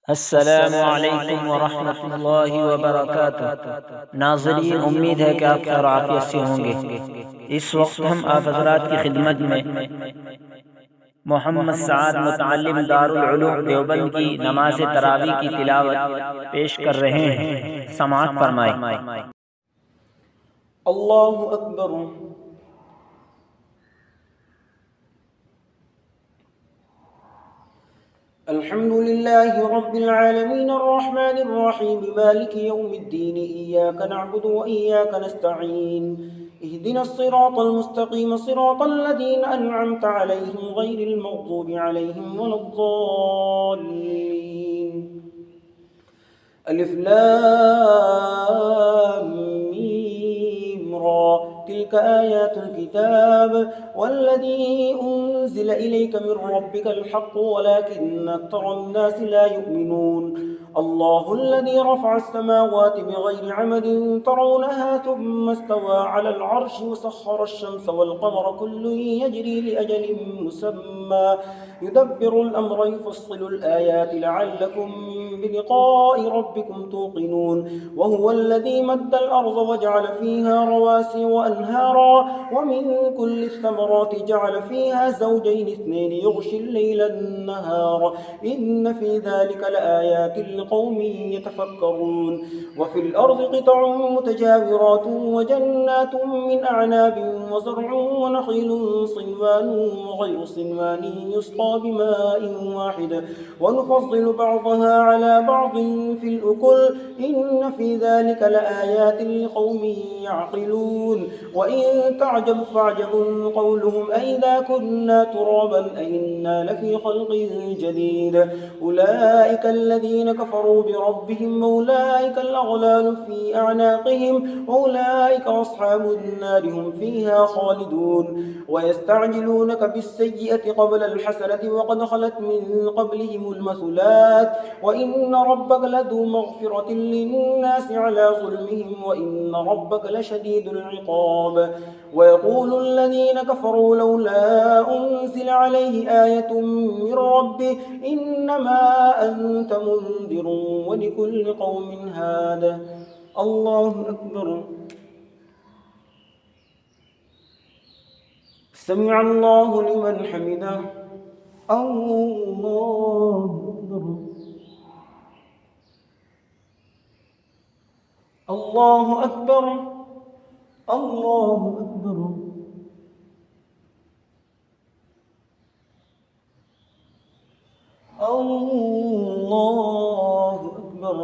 अस्सलामु अलैकुम वरहमतुल्लाहि वबरकातुह। नाज़रीन, उम्मीद है कि आप खैर आफियत से होंगे। इस वक्त हम आप हज़रात की खिदमत में मोहम्मद साद मुतअल्लिम दारुल उलूम देवबंद की नमाज तरावी की तिलावत पेश कर रहे हैं। समाअत फरमाएं। अल्लाहु अकबर। अल्हम्दुलिल्लाहि रब्बिल आलमीन अर्रहमानिर रहीम मालिकि यौमिद्दीन इय्याका नअबुदु व इय्याका नस्तईन इहदिनस सिरातल मुस्तकीम सिरातल लज़ीना अनअमता अलैहिम गैरिल मग़ज़ूबि अलैहिम वलद्दाल्लीन। अलिफ लाम मीम रा तिल्क आयातुल किताब वल्लज़ी उन्ज़िल इलैका मिर रब्बिकल हक़्क़ु वलाकिन्न अक्तरन नासि ला युमिनून। अल्लाहुल्लज़ी रफ़अस समावाति बिग़ैरि अमदिन तरौनहा थुम्मा इस्तवा अलल अर्शि वसख़्ख़रश शम्सा वल क़मर कुल्लुन यजरी लिअजलिन मुसम्मा युदब्बिरुल अम्रा युफ़स्सिलुल आयाति लअल्लकुम बिलिक़ाइ रब्बिकुम तूक़िनून। वहुवल्लज़ी मद्दल अर्ज़ वजअल फ़ीहा रवासिय वअन्हारा वमिन कुल्लि थमराति जअल फ़ीहा ज़ौजैनि इथनैनि युग़शिल लैला अन्नहार इन्न फ़ी ज़ालिका लआयातिन लिक़ौमिन यतफ़क्करून। वफ़िल अर्ज़ि क़ितअुन मुतजाविरातुन वजन्नातुन मिन अअनाबिन वज़र'उन वनख़ीलुन सिन्वानुन वग़यरु सिन्वानिन युस्क़ा बिमाइन वाहिद वनुफ़ज़्ज़िलु बअज़हा अला बअज़िन फ़िल उकुल इन्न फ़ी ज़ालिका लआयातिन लिक़ौमिन यअक़िलून। वइन तअजब फ़अजबुन क़ौलुहुम अइज़ा कुन्ना तुराबन अइन्ना लफ़ी ख़ल्क़िन जदीद उलाइका الذين كفروا بربهم وأولئك الأغلال في أعناقهم وأولئك أصحاب النار هم فيها خالدون. ويستعجلونك بالسيئة قبل الحسنة وقد خلت من قبلهم المثلات وإن ربك لذو مغفرة للناس على ظلمهم وإن ربك لشديد العقاب. ويقول الذين كفروا لولا أنزل عليه آية من ربه إنما أنت منذر ولكل قوم هاد. الله أكبر. سمع الله لمن حمده. الله أكبر. الله أكبر. الله أكبر. الله أكبر.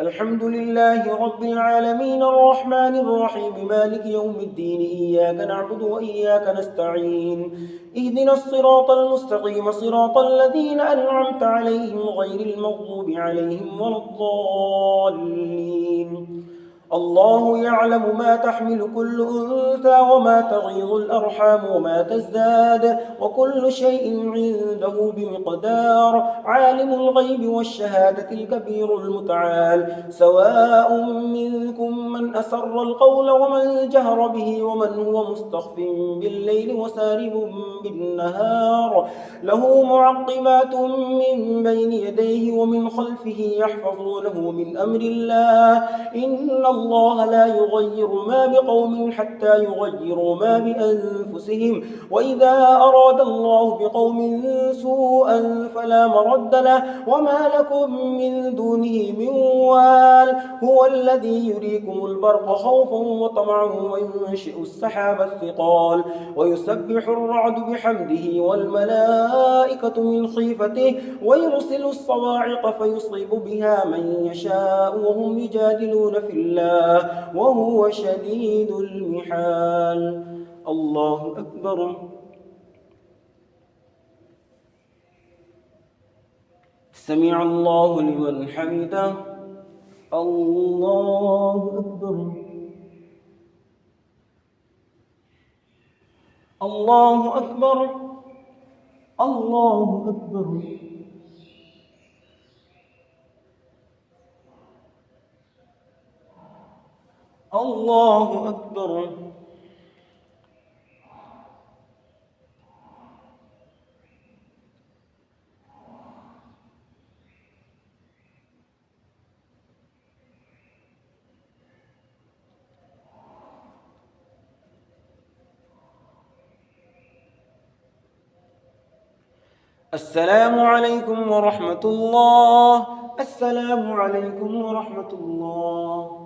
الحمد لله رب العالمين الرحمن الرحيم مالك يوم الدين إياك نعبد وإياك نستعين اهدنا الصراط المستقيم صراط الذين أنعمت عليهم غير المغضوب عليهم ولا الضالين. الله يعلم ما تحمل كل أنثى وما تغيض الأرحام وما تزداد وكل شيء عنده بمقدار. عالم الغيب والشهادة الكبير المتعال. سواء منكم من أسر القول ومن جهر به ومن هو مستخف بالليل وسارب بالنهار. له معقبات من بين يديه ومن خلفه يحفظونه من أمر الله. إن الله لا يغير ما بقوم حتى يغيروا ما بأنفسهم وإذا أراد الله بقوم سوءا فلا مرد له وما لكم من دونه من وال. هو الذي يريكم البرق خوفا وطمعا وينشئ السحاب الثقال ويسبح الرعد بحمده والملائكة من خيفته ويرسل الصواعق فيصيب بها من يشاء وهم يجادلون في الله وهو شديد المحال. الله أكبر. سمع الله لمن حمده. الله أكبر. الله أكبر. الله أكبر. الله أكبر. السلام عليكم ورحمة الله. السلام عليكم ورحمة الله.